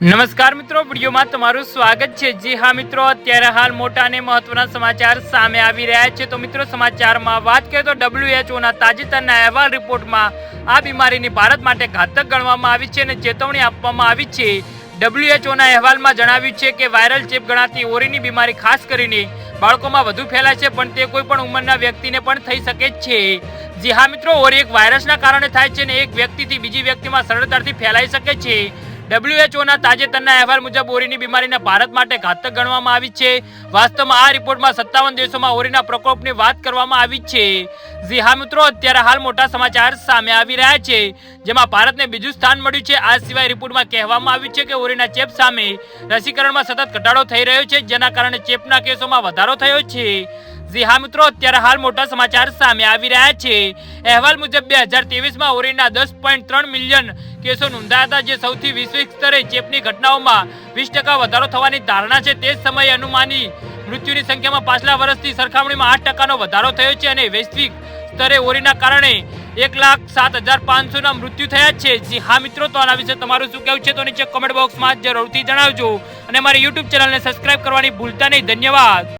નમસ્કાર મિત્રો, વિડીયોમાં તમારું સ્વાગત છે। જી હા મિત્રો, અત્યારે હાલ મોટા અને મહત્વના સમાચાર સામે આવી રહ્યા છે। તો મિત્રો, સમાચારમાં વાત કરીએ તો WHO ના તાજેતરના અહેવાલ રિપોર્ટમાં આ બીમારીની ભારત માટે ઘાતક ગણવામાં આવી છે અને ચેતવણી આપવામાં આવી છે। WHO ના અહેવાલમાં જણાવ્યું છે કે વાયરલ ચેપ ગણાતી ઓરીની બીમારી ખાસ કરીને બાળકોમાં વધુ ફેલાય છે, પણ તે કોઈ પણ ઉંમરના વ્યક્તિને પણ થઈ શકે છે। જી હા મિત્રો, ઓરી એક વાયરસના કારણે થાય છે અને એક વ્યક્તિથી બીજી વ્યક્તિમાં સરળતાથી ફેલાઈ શકે છે। WHO ના તાજેતરના અહેવાલ મુજબ ઓરીની બીમારીને ભારત માટે ઘાતક ગણવામાં આવી છે। વાસ્તવમાં આ રિપોર્ટમાં 57 દેશોમાં ઓરીના પ્રકોપની વાત કરવામાં આવી છે। જી હા મિત્રો, અત્યારે હાલ મોટા સમાચાર સામે આવી રહ્યા છે, જેમાં ભારતને બીજું સ્થાન મળ્યું છે। આ સિવાય રિપોર્ટમાં કહેવામાં આવ્યું છે કે ઓરીના ચેપ સામે રસીકરણમાં સતત ઘટાડો થઈ રહ્યો છે, જેના કારણે ચેપના કેસોમાં વધારો થયો છે। જી હા મિત્રો, અત્યારે હાલ મોટા સમાચાર સામે આવી રહ્યા છે। અહેવાલ મુજબ 2023માં ઓરીના 10.3 મિલિયન કેસો નોંધાયા હતા, જે સૌથી વૈશ્વિક સ્તરે ચેપની ઘટનાઓમાં 20% વધારો થવાની ધારણા છે। તે જ સમયે અનુમાની મૃત્યુની સંખ્યામાં પાછલા વર્ષની સરખામણીમાં 8%નો વધારો થયો છે અને વૈશ્વિક સ્તરે ઓરીના કારણે 1,07,500ના મૃત્યુ થયા છે। જી હા મિત્રો, તો આના વિશે તમારું શું કહેવું છે તો નીચે કોમેન્ટ બોક્સમાં જરૂરથી જણાવજો અને મારી યુટ્યુબ ચેનલને સબસ્ક્રાઇબ કરવાની ભૂલતા નહીં। ધન્યવાદ।